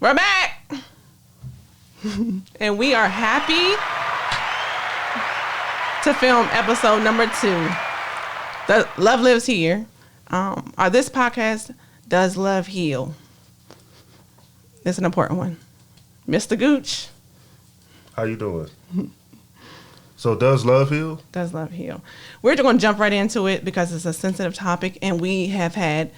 We're back. And we are happy to film episode number 2. The Love Lives Here. This podcast, Does Love Heal? It's an important one. Mr. Gooch. How you doing? So does love heal? Does love heal? We're just going to jump right into it because it's a sensitive topic and we have had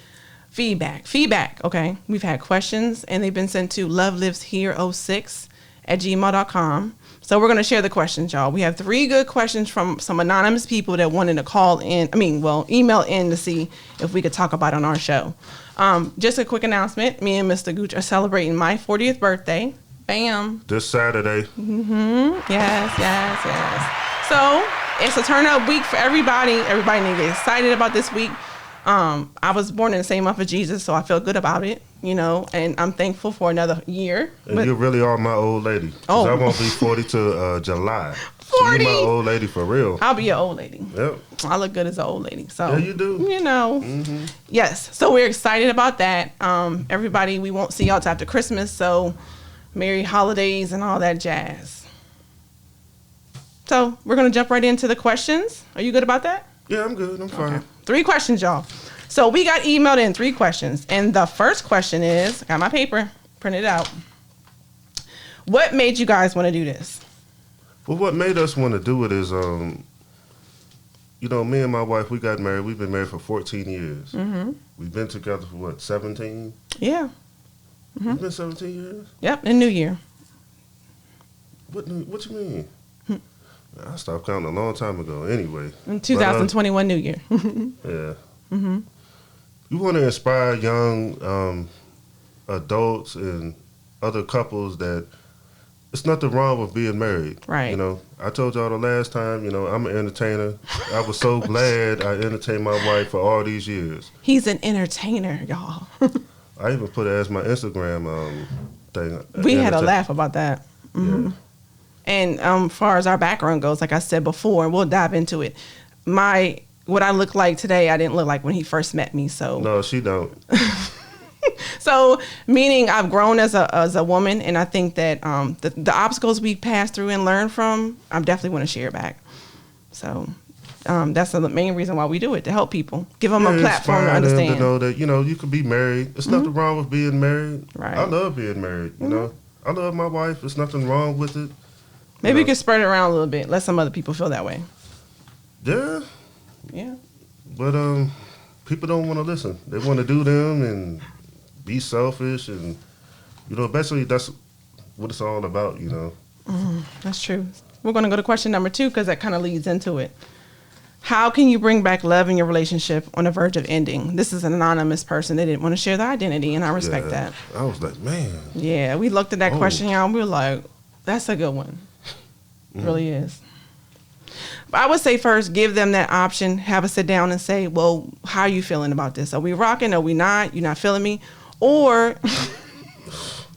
feedback, okay? We've had questions and they've been sent to loveliveshere06@gmail.com. So we're going to share the questions, y'all. We have 3 good questions from some anonymous people that wanted to email in to see if we could talk about it on our show. Just a quick announcement. Me and Mr. Gooch are celebrating my 40th birthday. Bam. This Saturday. Yes. So it's a turn up week for everybody. Everybody need to get excited about this week. I was born in the same month of Jesus, so I feel good about it, and I'm thankful for another year. And you really are my old lady. Oh. I won't be 40 till July. 40? So you're my old lady for real. I'll be your old lady. Yep. I look good as an old lady. So yeah, you do. Mm-hmm. Yes. So we're excited about that. Everybody, we won't see y'all till after Christmas, so Merry holidays and all that jazz. So we're going to jump right into the questions. Are you good about that? Yeah, I'm good. I'm fine. Okay. 3 questions, y'all. So we got emailed in 3 questions. And the first question is, I got my paper, printed out. What made you guys want to do this? Well, what made us want to do it is, me and my wife, we got married. We've been married for 14 years. Mm-hmm. We've been together for 17? Yeah. Mm-hmm. It's been 17 years? Yep, in New Year. What you mean? I stopped counting a long time ago anyway. In 2021 New Year. Yeah. Mm-hmm. You want to inspire young adults and other couples that it's nothing wrong with being married. Right. I told y'all the last time, I'm an entertainer. I was so glad I entertained my wife for all these years. He's an entertainer, y'all. I even put it as my Instagram thing. We had a laugh about that. Mm-hmm. Yeah. And far as our background goes, like I said before, and we'll dive into it. What I look like today, I didn't look like when he first met me. So no, she don't. So meaning I've grown as a woman, and I think that the obstacles we pass through and learn from, I definitely want to share back. So that's the main reason why we do it, to help people, give them a platform to understand. To know that you can be married. There's nothing wrong with being married. Right. I love being married. You know, I love my wife. There's nothing wrong with it. Maybe we could spread it around a little bit. Let some other people feel that way. Yeah. Yeah. But people don't want to listen. They want to do them and be selfish, and basically that's what it's all about. That's true. We're going to go to question number 2 because that kind of leads into it. How can you bring back love in your relationship on the verge of ending? This is an anonymous person. They didn't want to share their identity, and I respect that. I was like, man. Yeah, we looked at that question, y'all, and we were like, that's a good one. It really is. But I would say first, give them that option. Have a sit down and say, well, how are you feeling about this? Are we rocking? Are we not? You're not feeling me? Or...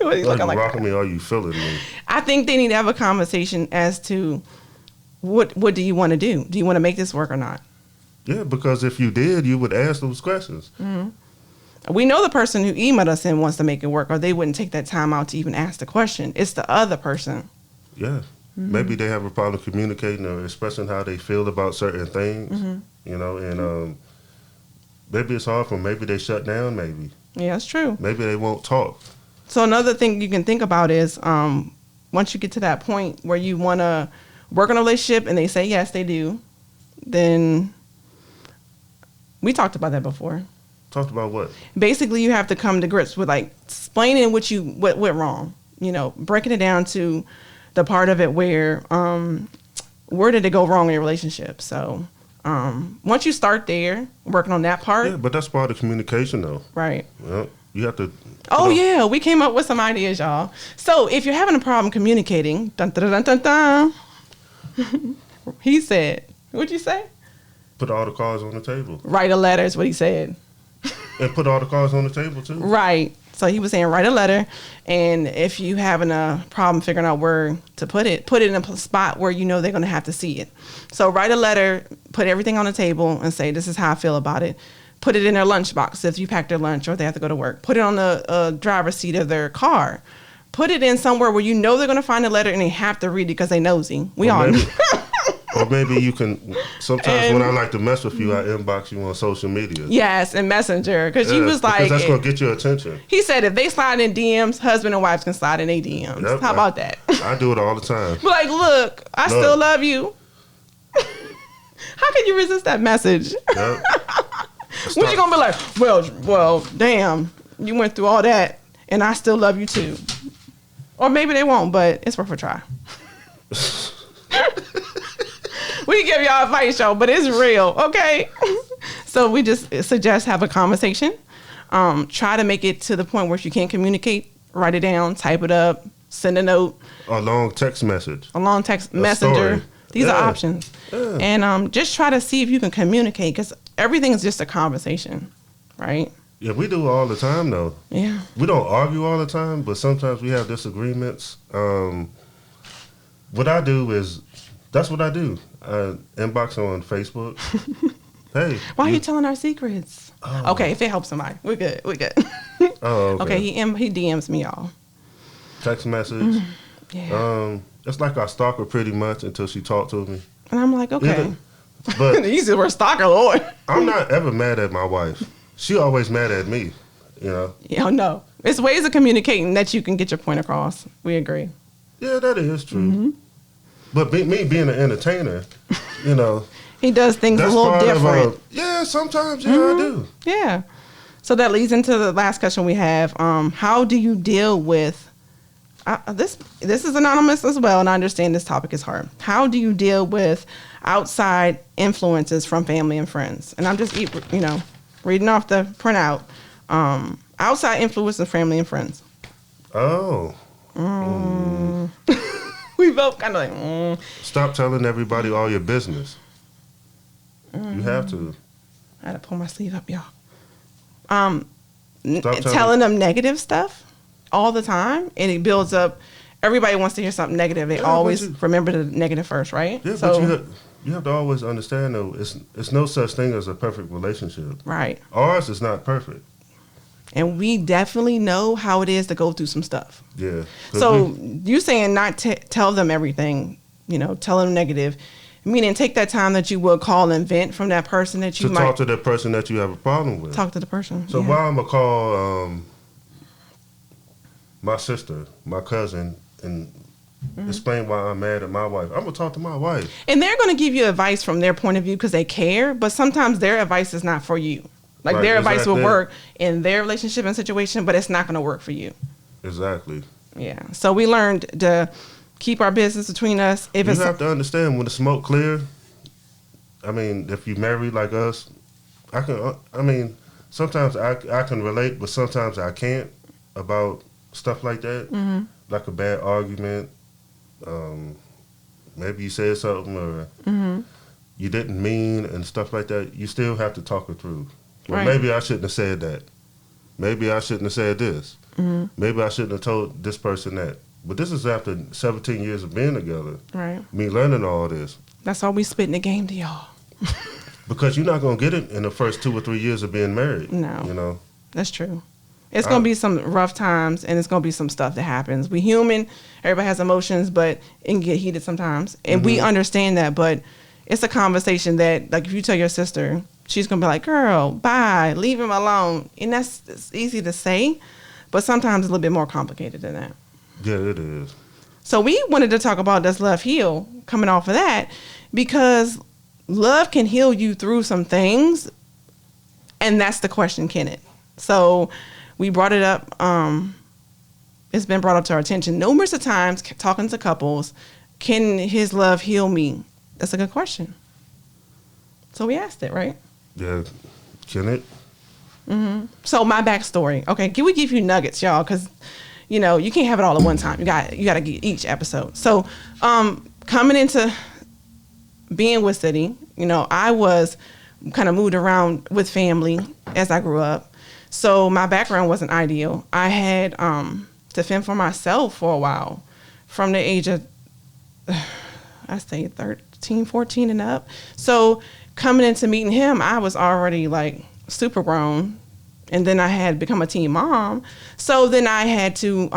Are you rocking me? Are you feeling me? I think they need to have a conversation as to what do you want to do? Do you want to make this work or not? Yeah, because if you did, you would ask those questions. Mm-hmm. We know the person who emailed us in wants to make it work, or they wouldn't take that time out to even ask the question. It's the other person. Yeah. Mm-hmm. Maybe they have a problem communicating or expressing how they feel about certain things, and maybe it's hard for them. Maybe they shut down, maybe. Yeah, that's true. Maybe they won't talk. So another thing you can think about is once you get to that point where you want to work on a relationship and they say, yes, they do, then we talked about that before. Talked about what? Basically, you have to come to grips with explaining what went wrong, breaking it down to the part of it where did it go wrong in your relationship? So once you start there, working on that part. Yeah, but that's part of communication, though. Right. Well, you have to. Yeah, we came up with some ideas, y'all. So if you're having a problem communicating, dun dun dun dun dun, he said, what'd you say? Put all the cards on the table. Write a letter is what he said. And put all the cards on the table, too. Right. So he was saying write a letter, and if you having a problem figuring out where to put it in a spot where they're going to have to see it. So write a letter, put everything on the table, and say, this is how I feel about it. Put it in their lunchbox if you pack their lunch or they have to go to work. Put it on the driver's seat of their car. Put it in somewhere where you know they're going to find a letter and they have to read it because they nosy. We all know. Or maybe you can, sometimes when I like to mess with you, I inbox you on social media. Yes, and Messenger. Because he was like. Because that's going to get your attention. He said if they slide in DMs, husband and wives can slide in their DMs. Yep, How about that? I do it all the time. Be like, look, I still love you. How can you resist that message? Yep. When you going to be like, well, damn, you went through all that and I still love you too. Or maybe they won't, but it's worth a try. We give y'all advice, y'all, but it's real, okay? So we just suggest have a conversation. Try to make it to the point where if you can't communicate, write it down, type it up, send a note. A long text message. A long text messenger. Story. These are options. Yeah. And just try to see if you can communicate because everything is just a conversation, right? Yeah, we do all the time, though. Yeah. We don't argue all the time, but sometimes we have disagreements. What I do is, that's what I do. Inbox on Facebook. Hey. Why are you telling our secrets? Oh. Okay, if it helps somebody, we're good. Oh, okay. He DMs me, y'all. Text message. Yeah. It's like I stalk her pretty much until she talked to me. And I'm like, okay. But the easy word stalker, Lord. I'm not ever mad at my wife. She always mad at me, you know. Yeah, no. It's ways of communicating that you can get your point across. We agree. Yeah, that is true. Mm-hmm. But me being an entertainer, you know. He does things a little different. Yeah, sometimes, I do. Yeah. So that leads into the last question we have. How do you deal with, this is anonymous as well, and I understand this topic is hard. How do you deal with outside influences from family and friends? And I'm just, reading off the printout. Outside influence of family and friends. Oh. We both kind of like, Stop telling everybody all your business. You have to. I had to pull my sleeve up, y'all. Telling them negative stuff all the time, and it builds up. Everybody wants to hear something negative. They always remember the negative first, right? Yeah, so, but you have to always understand, though, it's no such thing as a perfect relationship. Right. Ours is not perfect. And we definitely know how it is to go through some stuff. Yeah. So you saying not to tell them everything, tell them negative, meaning take that time that you would call and vent from that person that you might. To talk to that person that you have a problem with. Talk to the person. So why I'm going to call my sister, my cousin, and explain why I'm mad at my wife. I'm going to talk to my wife. And they're going to give you advice from their point of view because they care, but sometimes their advice is not for you. Like their advice will work in their relationship and situation, but it's not going to work for you. Exactly. Yeah. So we learned to keep our business between us. You have to understand when the smoke clear. I mean, if you married like us, sometimes I can relate, but sometimes I can't about stuff like that. Mm-hmm. Like a bad argument. Maybe you said something or you didn't mean and stuff like that. You still have to talk it through. Well, maybe I shouldn't have said that. Maybe I shouldn't have said this. Mm-hmm. Maybe I shouldn't have told this person that. But this is after 17 years of being together. Right. Me learning all this. That's all we spit in the game to y'all. Because you're not going to get it in the first 2 or 3 years of being married. No. That's true. It's going to be some rough times, and it's going to be some stuff that happens. We human. Everybody has emotions, but it can get heated sometimes. And we understand that, but it's a conversation that, like, if you tell your sister, she's going to be like, girl, bye, leave him alone. And it's easy to say, but sometimes it's a little bit more complicated than that. Yeah, it is. So we wanted to talk about Does Love Heal, coming off of that, because love can heal you through some things, and that's the question, can it? So we brought it up. It's been brought up to our attention numerous of times, talking to couples. Can his love heal me? That's a good question. So we asked it, right? Yeah. Can it? Mm-hmm. So my backstory. Okay, can we give you nuggets, y'all? Because, you can't have it all at one time. You got to get each episode. So coming into being with City, I was kind of moved around with family as I grew up. So my background wasn't ideal. I had to fend for myself for a while from the age of, I say 13, 14 and up. So coming into meeting him, I was already like super grown, and then I had become a teen mom. So then I had to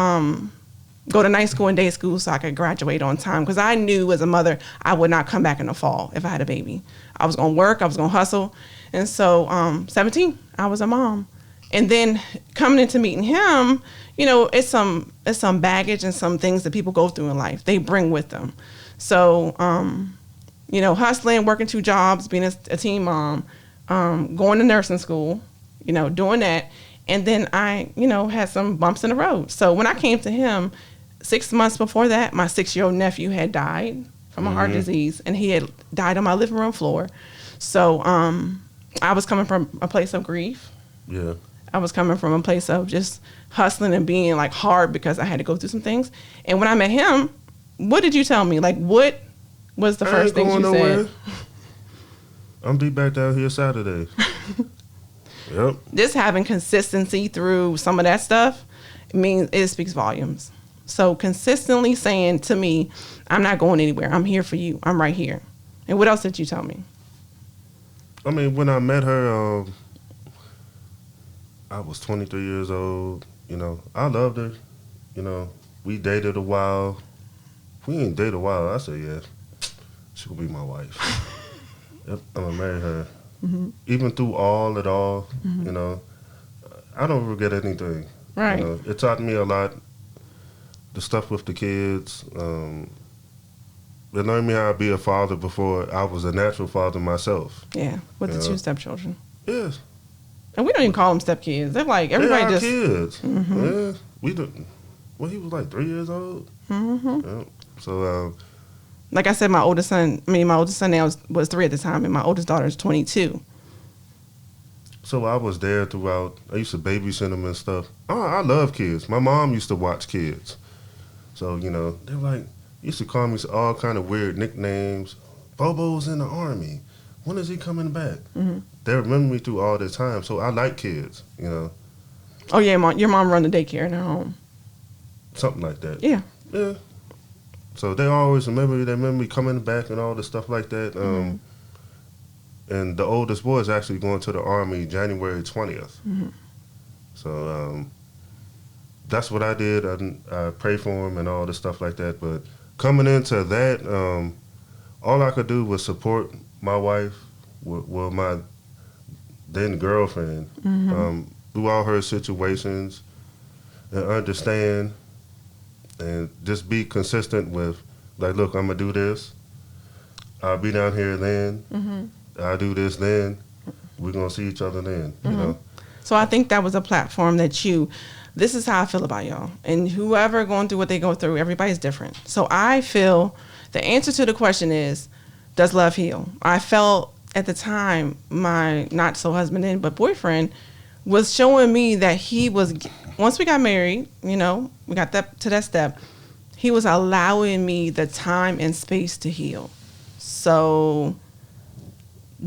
go to night school and day school so I could graduate on time, because I knew as a mother I would not come back in the fall if I had a baby. I was going to work, I was going to hustle. And so 17, I was a mom. And then coming into meeting him, you know, it's some baggage and some things that people go through in life. They bring with them. So, you know, hustling, working 2 jobs, being a teen mom, going to nursing school, you know, doing that. And then I, you know, had some bumps in the road. So when I came to him, 6 months before that, my 6-year-old nephew had died from a heart disease, and he had died on my living room floor. So I was coming from a place of grief. Yeah. I was coming from a place of just hustling and being like hard because I had to go through some things. And when I met him, what did you tell me? Like, what was the first thing you said? I'm be back down here Saturday. Yep. Just having consistency through some of that stuff, it speaks volumes. So consistently saying to me, I'm not going anywhere. I'm here for you. I'm right here. And what else did you tell me? I mean, when I met her, I was 23 years old. You know, I loved her. You know, we dated a while. We ain't dated a while. I said, yeah, she will be my wife. Yep, I'm going to marry her. Mm-hmm. Even through all it all, mm-hmm. you know, I don't regret anything. Right. You know, it taught me a lot. The stuff with the kids. It learned me how to be a father before I was a natural father myself. Yeah, with the 2 stepchildren. Yes. And we don't even call them stepkids. They're like, everybody they are just... kids. Mm-hmm. Yeah. We don't... Well, he was like 3 years old. Mm-hmm. Yeah. So... like I said, my oldest son now was 3 at the time, and my oldest daughter is 22. So I was there throughout. I used to babysit them and stuff. Oh, I love kids. My mom used to watch kids. So, you know, they were like, used to call me all kind of weird nicknames. Bobo's in the Army. When is he coming back? Mm-hmm. They remember me through all this time. So I like kids, you know. Oh, yeah, your mom run the daycare in her home. Something like that. Yeah. Yeah. So they always remember me coming back and all the stuff like that. Mm-hmm. And the oldest boy is actually going to the Army January 20th. Mm-hmm. So that's what I did. I prayed for him and all the stuff like that. But coming into that, all I could do was support my wife, well, my then girlfriend, mm-hmm. Through all her situations, and understand, and just be consistent with, like, look, I'm going to do this. I'll be down here then. Mm-hmm. I'll do this then. We're going to see each other then, you mm-hmm. know. So I think that was a platform that this is how I feel about y'all. And whoever going through what they go through, everybody's different. So I feel the answer to the question is, does love heal? I felt at the time my not so husband then, but boyfriend was showing me that he was, once we got married, you know, we got to that step, he was allowing me the time and space to heal. So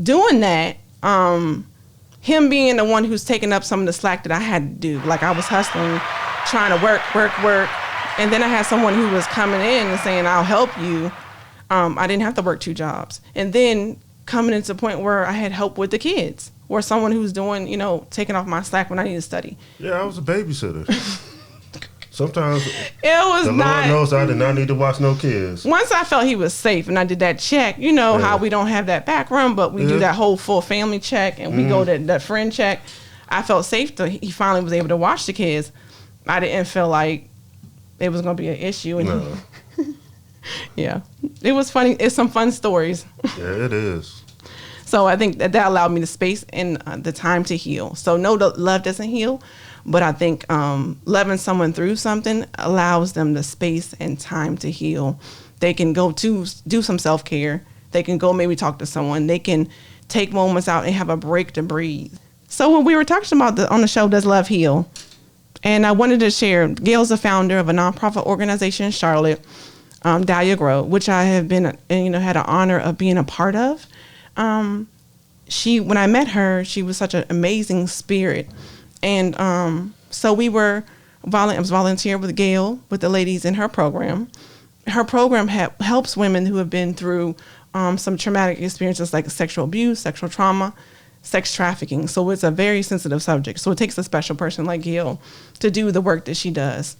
doing that, him being the one who's taking up some of the slack that I had to do, like I was hustling, trying to work, and then I had someone who was coming in and saying, I'll help you. I didn't have to work 2 jobs. And then coming into a point where I had help with the kids, or someone who's doing, you know, taking off my slack when I need to study. Yeah, I was a babysitter. Sometimes the Lord knows I did not need to watch no kids. Once I felt he was safe and I did that check, you know how we don't have that background, but we do that whole full family check and we go to that friend check. I felt safe he finally was able to watch the kids. I didn't feel like it was going to be an issue. And no. Yeah, it was funny. It's some fun stories. Yeah, it is. So I think that allowed me the space and the time to heal. So no, love doesn't heal. But I think loving someone through something allows them the space and time to heal. They can go to do some self-care. They can go maybe talk to someone. They can take moments out and have a break to breathe. So when we were talking about on the show, Does Love Heal? And I wanted to share, Gail's the founder of a nonprofit organization in Charlotte, Dahlia Grove, which I have been, had an honor of being a part of. When I met her, she was such an amazing spirit. And so I was volunteering with Gail, with the ladies in her program. Her program helps women who have been through some traumatic experiences like sexual abuse, sexual trauma. sex trafficking. So it's a very sensitive subject. So it takes a special person like Gail to do the work that she does.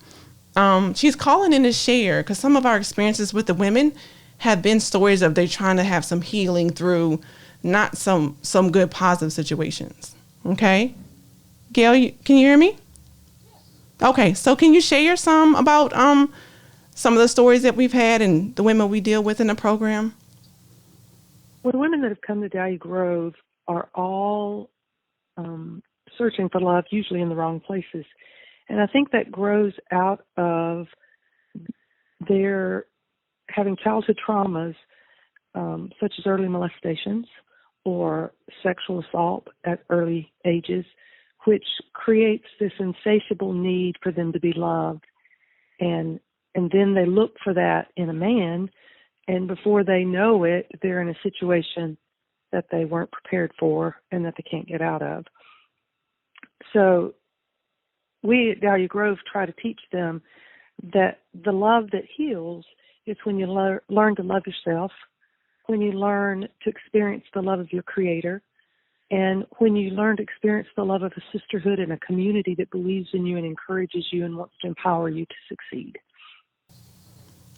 She's calling in to share because some of our experiences with the women have been stories of they trying to have some healing through not some good positive situations. Okay, Gail, can you hear me? Okay, so can you share some about some of the stories that we've had and the women we deal with in the program? Well, the women that have come to Dahlia Grove are all searching for love, usually in the wrong places. And I think that grows out of their having childhood traumas, such as early molestations or sexual assault at early ages, which creates this insatiable need for them to be loved. And then they look for that in a man, and before they know it, they're in a situation that they weren't prepared for and that they can't get out of. So we at Dahlia Grove try to teach them that the love that heals is when you learn to love yourself, when you learn to experience the love of your Creator, and when you learn to experience the love of a sisterhood and a community that believes in you and encourages you and wants to empower you to succeed.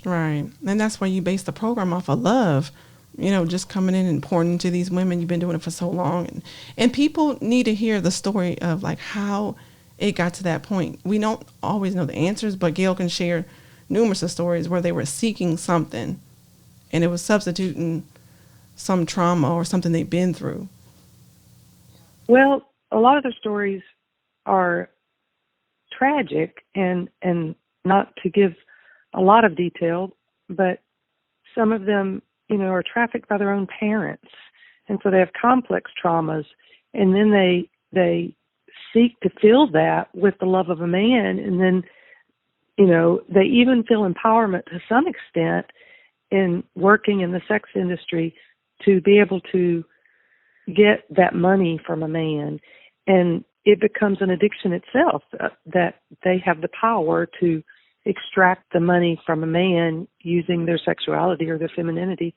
Right. And that's why you base the program off of love, just coming in and pouring into these women. You've been doing it for so long. And people need to hear the story of like how it got to that point. We don't always know the answers, but Gail can share numerous of stories where they were seeking something and it was substituting some trauma or something they've been through. Well, a lot of their stories are tragic and not to give a lot of detail, but some of them, are trafficked by their own parents. And so they have complex traumas, and then they seek to fill that with the love of a man. And then, they even feel empowerment to some extent in working in the sex industry to be able to get that money from a man. And it becomes an addiction itself, that they have the power to extract the money from a man using their sexuality or their femininity.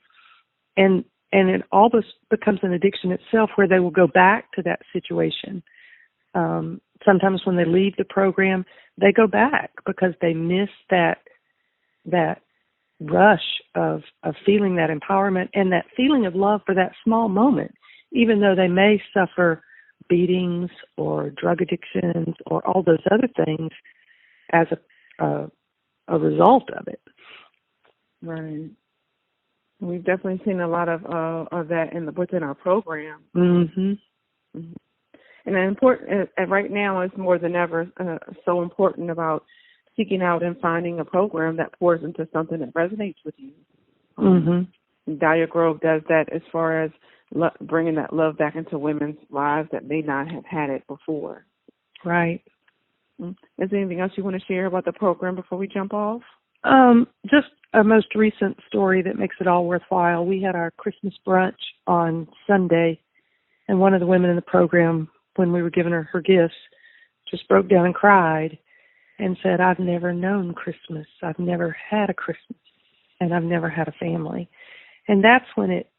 And it almost becomes an addiction itself, where they will go back to that situation. Sometimes when they leave the program, they go back because they miss that rush of feeling that empowerment and that feeling of love for that small moment, even though they may suffer beatings or drug addictions or all those other things as a result of it. Right. We've definitely seen a lot of that within our program. Mm-hmm. Mm-hmm. And important right now is more than ever so important about seeking out and finding a program that pours into something that resonates with you. Mm-hmm. Dahlia Grove does that as far as bringing that love back into women's lives that may not have had it before. Right. Is there anything else you want to share about the program before we jump off? Just a most recent story that makes it all worthwhile. We had our Christmas brunch on Sunday, and one of the women in the program, when we were giving her gifts, just broke down and cried and said, "I've never known Christmas. I've never had a Christmas, and I've never had a family." And that's when it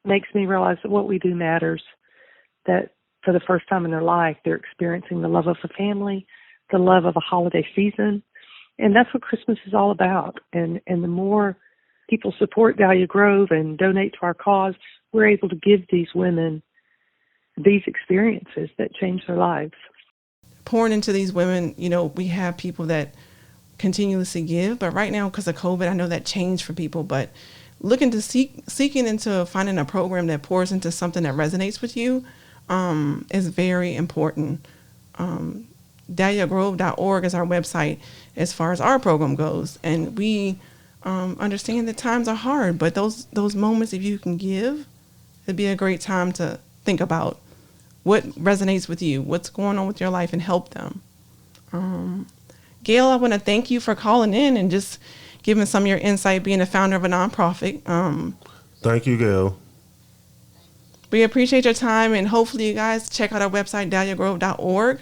makes me realize that what we do matters, that for the first time in their life, they're experiencing the love of a family, the love of a holiday season. And that's what Christmas is all about. And the more people support Dahlia Grove and donate to our cause, we're able to give these women these experiences that change their lives. Pouring into these women, we have people that continuously give, but right now, because of COVID, I know that changed for people, but looking to seeking into finding a program that pours into something that resonates with you is very important. DahliaGrove.org is our website as far as our program goes. And we understand that times are hard, but those moments, if you can give, it'd be a great time to think about what resonates with you, what's going on with your life, and help them. Gail, I want to thank you for calling in and just giving some of your insight, being a founder of a nonprofit. Thank you, Gail. We appreciate your time, and hopefully you guys check out our website, DahliaGrove.org.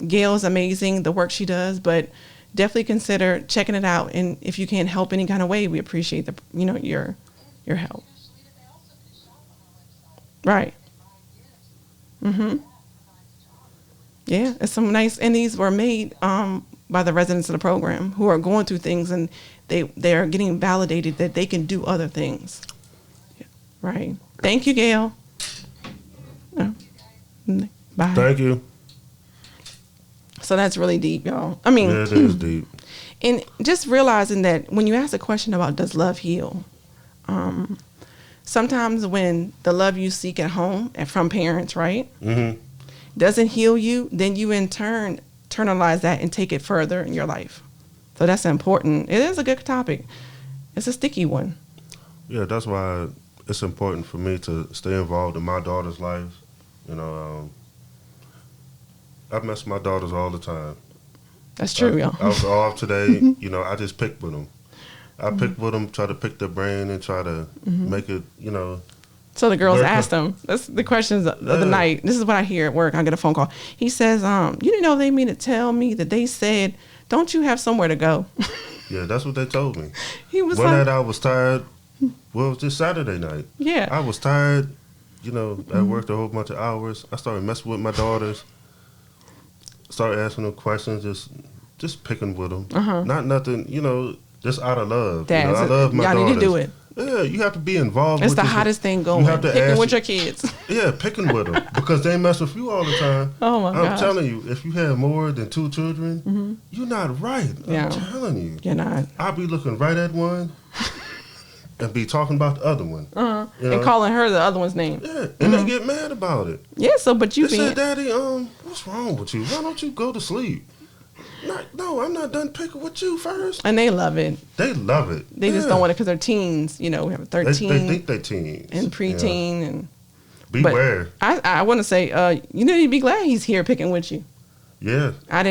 Gail is amazing, the work she does, but definitely consider checking it out. And if you can't help any kind of way, we appreciate your help. Right. Mm-hmm. Yeah, it's some nice, and these were made by the residents of the program who are going through things, and they are getting validated that they can do other things. Yeah. Right. Thank you, Gail. Bye. Thank you. So that's really deep, y'all. I mean, Yeah, it is deep. And just realizing that when you ask a question about does love heal, sometimes when the love you seek at home and from parents, right, doesn't heal you, then you in turn internalize that and take it further in your life. So that's important. It is a good topic. It's a sticky one. Yeah, that's why it's important for me to stay involved in my daughter's life. You know, I mess with my daughters all the time. That's true, y'all. I was off today. You know, I just pick with them. I pick with them, try to pick their brain and try to make it, you know. So the girls asked them. That's the questions of the night. This is what I hear at work. I get a phone call. He says, you didn't know they mean to tell me that they said, don't you have somewhere to go? Yeah, that's what they told me. He was One like, night I was tired. Well, it was just Saturday night. Yeah. I was tired. You know, I worked a whole bunch of hours. I started messing with my daughters. Started asking them questions, just picking with them. Not nothing, you know, just out of love. You know, I love my daughters. Y'all need to do it. Yeah, you have to be involved. It's the hottest thing going. Picking with your kids. Yeah, picking with them because they mess with you all the time. Oh my God! I'm telling you, if you have more than 2 children, you're not right. Yeah. I'm telling you, you're not. I'll be looking right at one and be talking about the other one, you know? And calling her the other one's name. Yeah, and they get mad about it. Yeah, so but you said, Daddy, what's wrong with you? Why don't you go to sleep? No, I'm not done picking with you first. And they love it. They love it. They just don't want it because they're teens. You know, we have 13. They think they're teens. And preteen. Yeah. And beware. I want to say, you need to be glad he's here picking with you. Yeah. I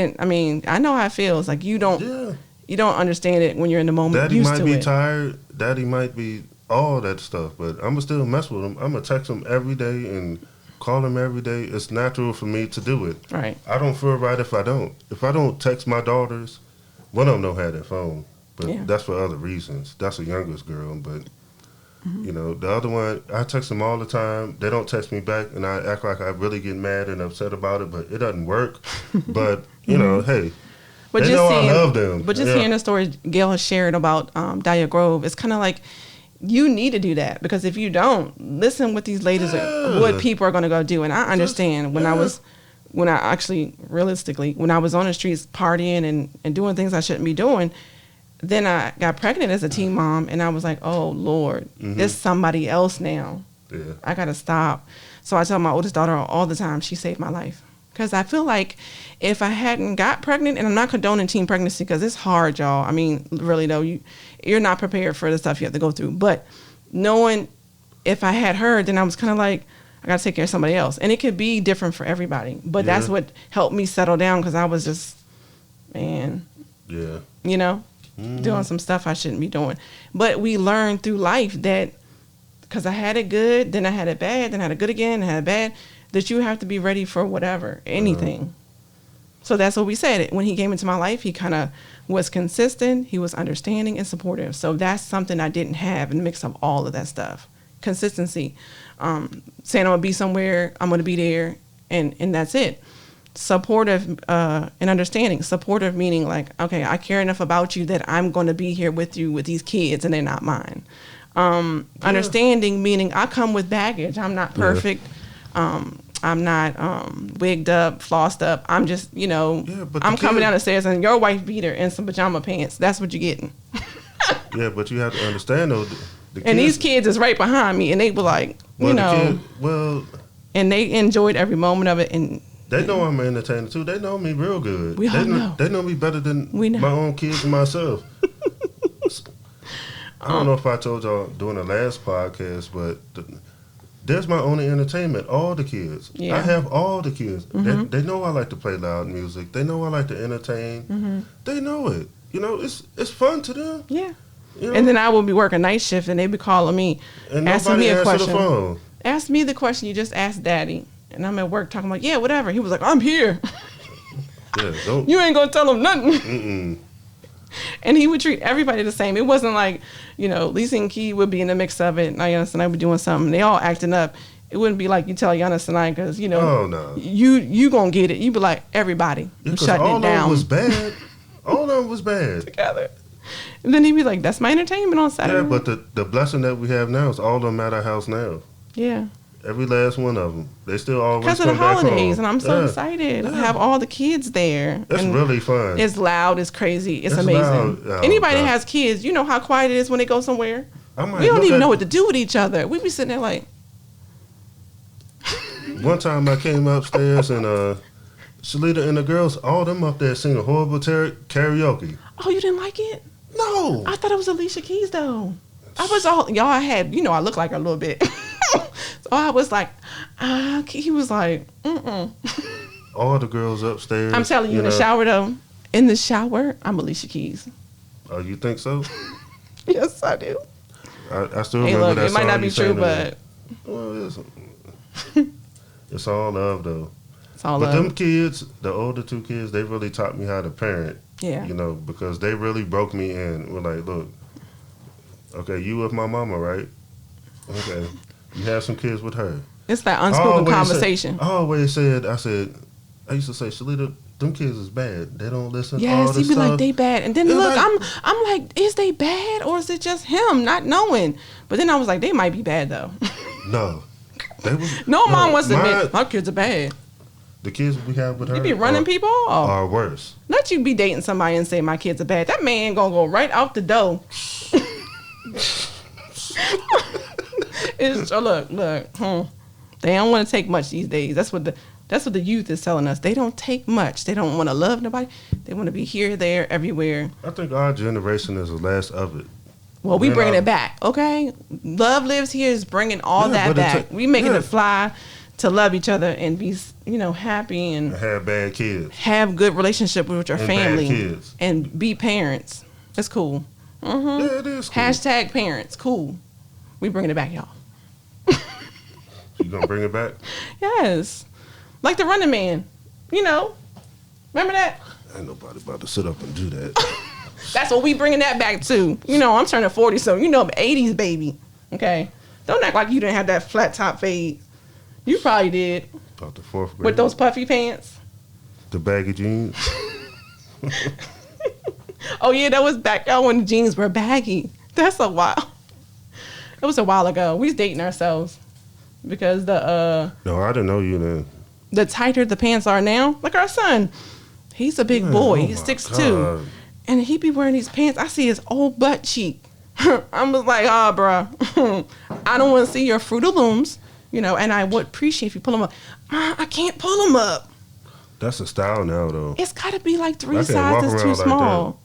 know how it feels. Like you don't understand it when you're in the moment. Daddy might be tired. Daddy might be all that stuff. But I'm going to still mess with him. I'm going to text him every day and call him every day. It's natural for me to do it. Right. I don't feel right if I don't. If I don't text my daughters, one of them don't have their phone, but that's for other reasons. That's the youngest girl, but you know, the other one, I text them all the time. They don't text me back, and I act like I really get mad and upset about it, but it doesn't work. But you know, hey, they know I love them. But just hearing the story Gail has shared about Dahlia Grove, it's kind of like, you need to do that, because if you don't, listen what these ladies what people are going to go do. And I understand when I was on the streets partying and doing things I shouldn't be doing, then I got pregnant as a teen mom, and I was like, oh Lord, there's somebody else now. Yeah. I got to stop. So I tell my oldest daughter all the time, she saved my life. Because I feel like if I hadn't got pregnant, and I'm not condoning teen pregnancy because it's hard, y'all. I mean, really though, you're not prepared for the stuff you have to go through. But knowing if I had her, then I was kind of like, I got to take care of somebody else. And it could be different for everybody. But that's what helped me settle down, because I was just, you know, doing some stuff I shouldn't be doing. But we learn through life that, because I had it good, then I had it bad, then I had it good again, and I had it bad, that you have to be ready for whatever, anything. So that's what we said. When he came into my life, he kind of was consistent, he was understanding and supportive. So that's something I didn't have in the mix of all of that stuff. Consistency. Saying I'm going to be somewhere, I'm going to be there, and that's it. Supportive and understanding. Supportive meaning like, okay, I care enough about you that I'm going to be here with you with these kids, and they're not mine. Understanding meaning I come with baggage. I'm not perfect. I'm not wigged up, flossed up. I'm just, you know, I'm coming down the stairs and your wife beater and some pajama pants. That's what you're getting. Yeah, but you have to understand though. And these kids is right behind me, and they were like, and they enjoyed every moment of it. And they know I'm an entertainer too. They know me real good. We all know. They know me better than my own kids and myself. I don't know if I told y'all during the last podcast, but there's my only entertainment. All the kids. Yeah. I have all the kids. They know I like to play loud music. They know I like to entertain. They know it. You know, it's fun to them. Yeah. You know? And then I will be working night shift, and they be calling me, and asking me a question. The phone. Ask me the question you just asked Daddy. And I'm at work talking about, yeah, whatever. He was like, I'm here. Yeah, don't. You ain't going to tell him nothing. And he would treat everybody the same. It wasn't like, you know, Lisa and Key would be in the mix of it, and I would be doing something. They all acting up. It wouldn't be like you tell Giannis tonight because, you know, Oh, no. you going to get it. You be like, everybody, you shutting all it down. All of them was bad. All of them was bad. Together. And then he'd be like, that's my entertainment on Saturday. Yeah, but the blessing that we have now is all of them at our house now. Yeah. Every last one of them. They still always come because of the back holidays, home. and I'm so excited. I have all the kids there. It's really fun. It's loud. It's crazy. It's amazing. Loud. Oh, Anybody God. that has kids, you know how quiet it is when they go somewhere. I might We don't look even at- know what to do with each other. We be sitting there like, One time I came upstairs and Shalita and the girls, all them up there singing horrible karaoke. oh, you didn't like it? No. I thought it was Alicia Keys though. I was all y'all had, you know, I look like her a little bit. So I was like, he was like, All the girls upstairs. I'm telling you, in the know. shower though. In the shower, I'm Alicia Keys. Oh, you think so? Yes, I do. I still Hey, remember look, that it might song not be you true, sang to me. but Well, it's all love though. it's all But love. them kids, the older two kids, they really taught me how to parent. Yeah. You know, because they really broke me in. We're like, look, okay, you with my mama, right? Okay. You have some kids with her. It's that unspoken Always conversation. I used to say, Shalita, them kids is bad. They don't listen. all Yes, this he be stuff. like, they bad. And then They're look, like- I'm like, is they bad or is it just him not knowing? But then I was like, they might be bad though. No. They was, No mom wants to mine- admit, my kids are bad. The kids we have with her You be running people off. are worse. Let you be dating somebody and say my kids are bad. That man gonna go right out the door. It's look. They don't want to take much these days. That's what the youth is telling us. They don't take much. They don't want to love nobody. They want to be here, there, everywhere. I think our generation is the last of it. Well, we Man, bringing it back, okay? Love Lives Here is bringing all Yeah, that but it's back. a- We making yeah. it fly to love each other and be, happy and I have bad kids. have good relationship with your And family bad kids. and be parents. It's cool. Yeah, it is cool. Hashtag parents. Cool. We bringing it back, y'all. You gonna bring it back? Yes. Like the Running Man. Remember that? Ain't nobody about to sit up and do that. That's what we bringing that back to. I'm turning 40, so I'm 80s baby. Okay? Don't act like you didn't have that flat top fade. You probably did. About the fourth grade. With those puffy pants. The baggy jeans. Oh, yeah, that was back out when the jeans were baggy. That's a while. It was a while ago. We was dating ourselves. Because No, I didn't know you then. the tighter the pants are now, like our son, he's a big boy. oh He's my 6'2". God. And he be wearing these pants. I see his old butt cheek. I was like, bruh, I don't want to see your Fruit of Looms, and I would appreciate if you pull them up. I can't pull them up. That's a style now, though. It's got to be like 3 I can't walk sizes too around like small.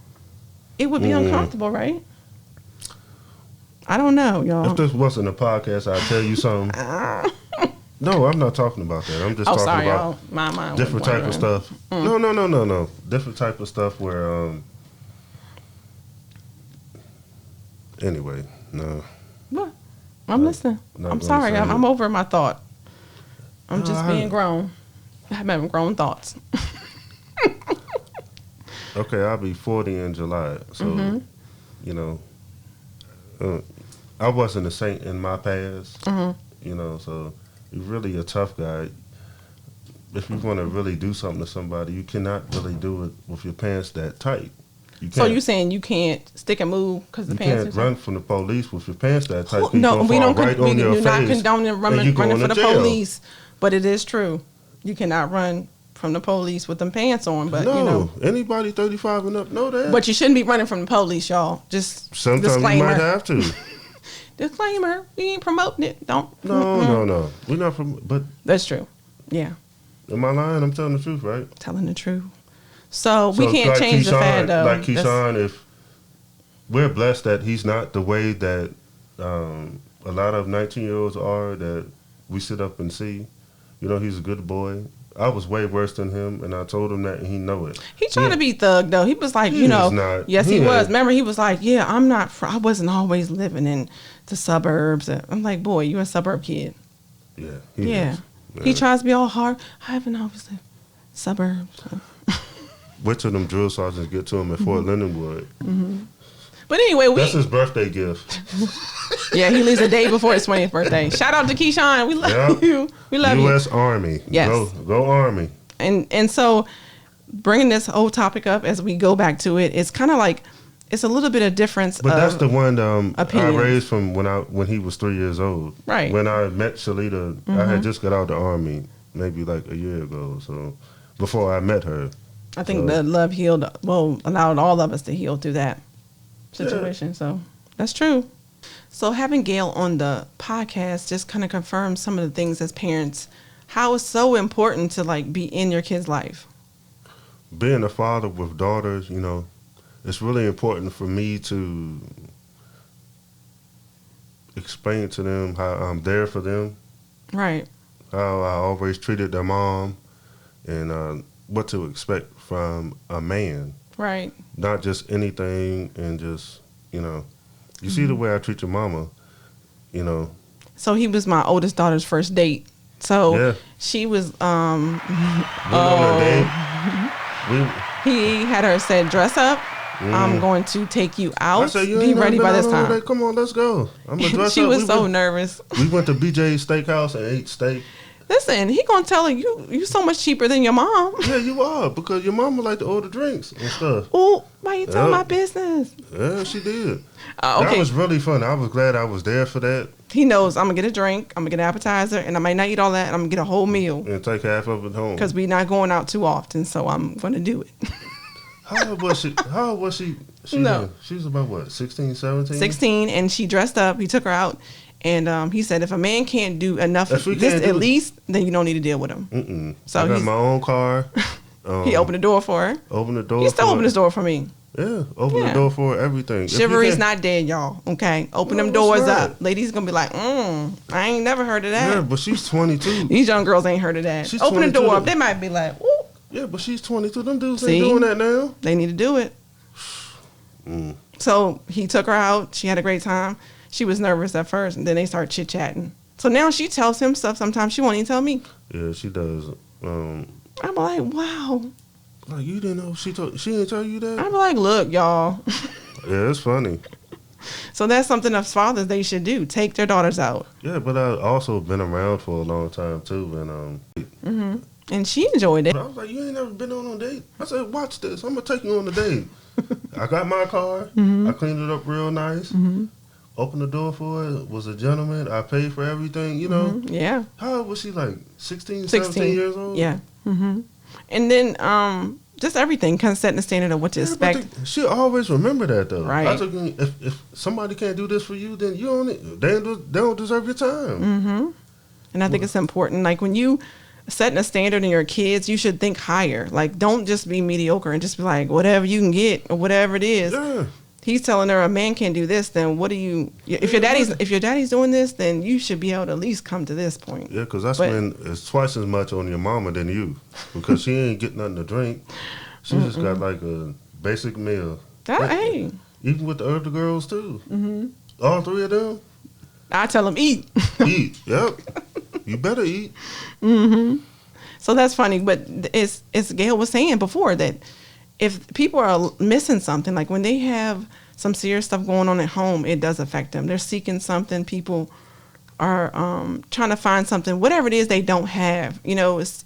It would be uncomfortable, right? I don't know, y'all. If this wasn't a podcast, I'd tell you something. No, I'm not talking about that. I'm just Oh, talking sorry, about y'all. My mind different went type of wandering. stuff. No. Different type of stuff where, anyway, no. What? I'm listening. not I'm gonna sorry. say I'm it. over my thought. I'm No, just I- being grown. I'm having grown thoughts. Okay, I'll be 40 in July. So, Mm-hmm. I wasn't a saint in my past. Mm-hmm. So you're really a tough guy. If you want to really do something to somebody, you cannot really do it with your pants that tight. You So can't. you saying you can't stick and move because the You pants can't are run from the police with your pants that tight. No, we don't. Right We on your do not face, condone and running you going from to the jail. police, but it is true. You cannot run from the police with them pants on. But No, anybody 35 and up know that. but you shouldn't be running from the police, y'all. Just Sometimes disclaimer. you might have to. Disclaimer. We ain't promoting it. Don't. No. We're not from. But That's true. Yeah, am I lying? I'm telling the truth, right? telling the truth. So we So, can't like change the Keyshawn- fad though. Like That's- Keyshawn, if we're blessed that he's not the way that a lot of 19-year-olds are that we sit up and see. He's a good boy. I was way worse than him, and I told him that, and he know it. He tried to be thug though. He was like, He is not. yes, he He was. ain't. Remember, he was like, yeah, I wasn't always living in the suburbs. I'm like, boy, you're a suburb kid. Yeah. Yeah. is. He tries to be all hard. I haven't always lived suburbs. Wait till them drill sergeants get to him at Fort Lindenwood. But anyway, that's his birthday gift. Yeah, he leaves a day before his 20th birthday. Shout out to Keyshawn. We love you. We love U.S. you. Army. Yes. Go Army. And so bringing this whole topic up as we go back to it, it's kind of like it's a little bit of difference. But that's the one I opinions. raised from when he was 3 years old. Right. When I met Shalita, I had just got out of the Army maybe like a year ago. So before I met her. I think the love allowed all of us to heal through that situation. Yeah. So that's true. So having Gail on the podcast just kind of confirms some of the things as parents, how it's so important to like be in your kid's life. Being a father with daughters, it's really important for me to explain to them how I'm there for them. Right. How I always treated their mom and what to expect from a man. Right. Not just anything and just, you see the way I treat your mama, So he was my oldest daughter's first date. So yeah. She was, on a date. He had her said, dress up. I'm going to take you out. I said, you be ready by this time. Day. Come on, let's go. I'm gonna dress she up. was so nervous. We went to BJ's Steakhouse and ate steak. Listen, he gonna tell her you so much cheaper than your mom. Yeah, you are, because your mama like to order drinks and stuff. Oh, why you telling my business? Yeah, she did. Okay. That was really fun. I was glad I was there for that. He knows I'm gonna get a drink, I'm gonna get an appetizer, and I might not eat all that, and I'm gonna get a whole meal. And take half of it home. Because we're not going out too often, so I'm gonna do it. How old was she? No. She was about what, 16, 17? 16, and she dressed up. He took her out, and he said, if a man can't do enough at least, then you don't need to deal with him. Mm-mm. So I got my own car. He opened the door for her. Opened the door. He still opened his door for me. Yeah, open the door for everything. Chivalry's not dead, y'all. Okay, open them doors up. Ladies gonna be like, I ain't never heard of that. Yeah, but she's 22. These young girls ain't heard of that. She's open the door 22. up. They might be like, ooh. Yeah, but she's 22. Them dudes ain't doing that now. They need to do it. So he took her out. She had a great time. She was nervous at first, and then they started chit-chatting. So now she tells him stuff sometimes she won't even tell me. Yeah, she does. I'm like, wow. Like, you didn't know she didn't tell you that? I'm like, look, y'all. Yeah, it's funny. So that's something as fathers they should do. Take their daughters out. Yeah, but I've also been around for a long time, too. And And she enjoyed it. I was like, you ain't never been on a date? I said, watch this. I'm going to take you on a date. I got my car. I cleaned it up real nice. Opened the door for it. Was a gentleman. I paid for everything, Yeah. How old was she, like 16, 17 years old? Yeah. And then just everything, kind of setting the standard of what to expect. She always remember that, though. Right. I was thinking, if somebody can't do this for you, then they don't deserve your time. And I think it's important. Like when you setting a standard in your kids, you should think higher. Like don't just be mediocre and just be like whatever you can get or whatever it is. Yeah. He's telling her a man can't do this, then what do you? If your daddy's doing this, then you should be able to at least come to this point. Yeah, because when it's twice as much on your mama than you, because she ain't get nothing to drink. She just got like a basic meal. Hey. Even with the other girls too. All three of them. I tell them eat. Eat. Yep. You better eat. So that's funny, but it's Gail was saying before that if people are missing something, like when they have some serious stuff going on at home, it does affect them. They're seeking something. People are trying to find something, whatever it is they don't have. It's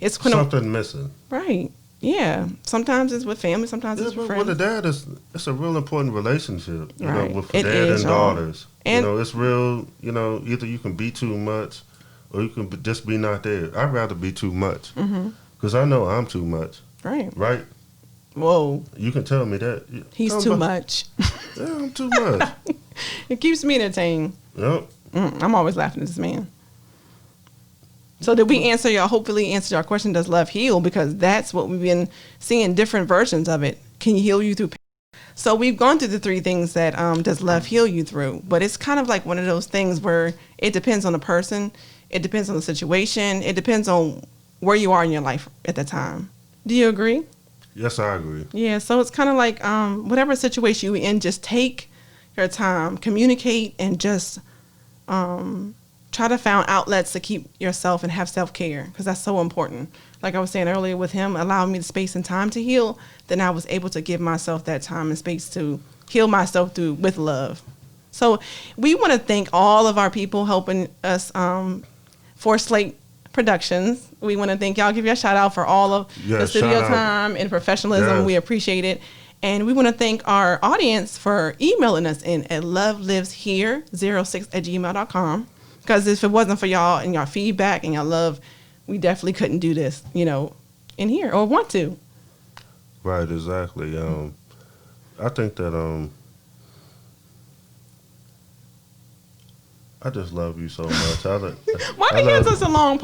something missing. Right. Yeah. Sometimes it's with family. Sometimes it's with friends. With a dad, it's a real important relationship. Right. With dad and daughters. And it's real. Either you can be too much, or you can just be not there. I'd rather be too much, because I know I'm too much. Right. Right. Whoa. You can tell me that. He's too much. Yeah, I'm too much. It keeps me entertained. Yep. I'm always laughing at this man. So did we hopefully answer your question, does love heal? Because that's what we've been seeing, different versions of it. Can you heal you through pain? So we've gone through the three things that does love heal you through. But it's kind of like one of those things where it depends on the person. It depends on the situation. It depends on where you are in your life at the time. Do you agree? Yes, I agree. Yeah, so it's kind of like whatever situation you're in, just take your time, communicate, and just try to find outlets to keep yourself and have self-care, because that's so important. Like I was saying earlier, with him allowing me the space and time to heal, then I was able to give myself that time and space to heal myself with love. So we want to thank all of our people helping us for Slate Productions. We want to thank y'all, give you a shout out for all of the studio time and professionalism. Yes. We appreciate it. And we want to thank our audience for emailing us in at loveliveshere06@gmail.com. Because if it wasn't for y'all and your feedback and your love, we definitely couldn't do this, in here or want to. Right, exactly. I think that I just love you so much. Why be here such a long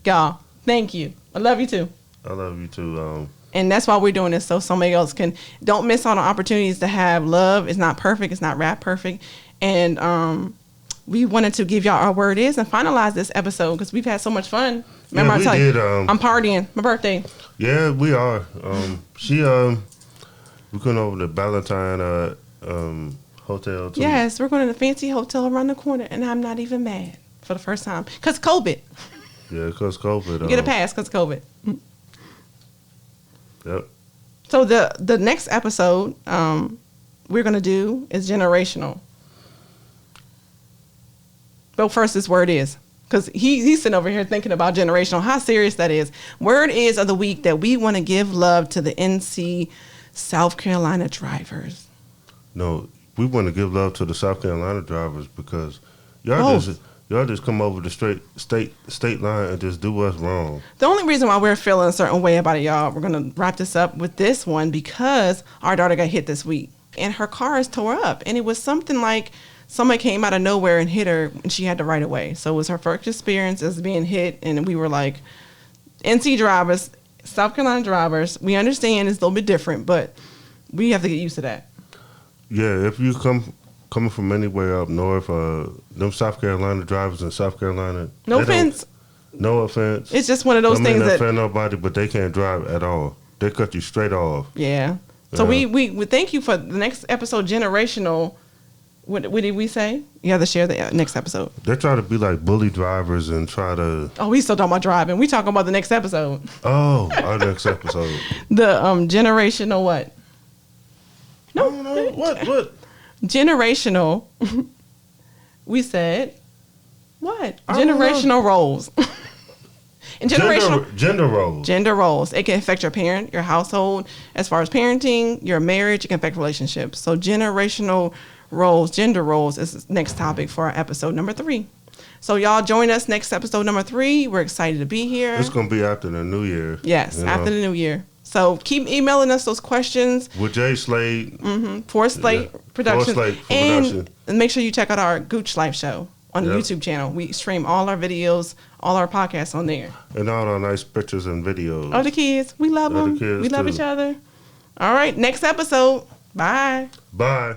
y'all, thank you. I love you too. I love you too. And that's why we're doing this, so somebody else don't miss on the opportunities to have love. It's not perfect. It's not rap perfect. And we wanted to give y'all our word is and finalize this episode because we've had so much fun. Remember, I tell you, I'm partying. My birthday. Yeah, we are. We're going over to Valentine Hotel too. Yes, we're going to the fancy hotel around the corner, and I'm not even mad for the first time because COVID. Yeah, because COVID. You get a pass because COVID. Yep. So the next episode we're going to do is generational. But first, this word is, because he's sitting over here thinking about generational, how serious that is. Word is of the week that we want to give love to the NC South Carolina drivers. No, we want to give love to the South Carolina drivers because y'all just come over the state line and just do us wrong. The only reason why we're feeling a certain way about it, y'all, we're going to wrap this up with this one because our daughter got hit this week and her car is tore up. And it was something like somebody came out of nowhere and hit her and she had to right away. So it was her first experience as being hit. And we were like, NC drivers, South Carolina drivers, we understand it's a little bit different, but we have to get used to that. Yeah, if you coming from anywhere up north, them South Carolina drivers in South Carolina. No offense. No offense. It's just one of those things that offend nobody, but they can't drive at all. They cut you straight off. Yeah. So we thank you for the next episode, generational. What did we say? You have to share the next episode. They try to be like bully drivers and try to. Oh, we still talking about driving. We talking about the next episode. Oh, our next episode. The generational what? No, what? Generational. We said what? Generational roles. And gender roles. It can affect your household, as far as parenting, your marriage. It can affect relationships. So generational roles, gender roles is the next topic for our episode number 3. So y'all join us next episode number 3. We're excited to be here. It's going to be after the new year. Yes, after the new year. So keep emailing us those questions. With Jay Slade. For Slate Productions. For Slate Production. And make sure you check out our Gooch Life show on the YouTube channel. We stream all our videos, all our podcasts on there. And all our nice pictures and videos. Oh, the kids. We love them. We love each other. All right, next episode. Bye. Bye.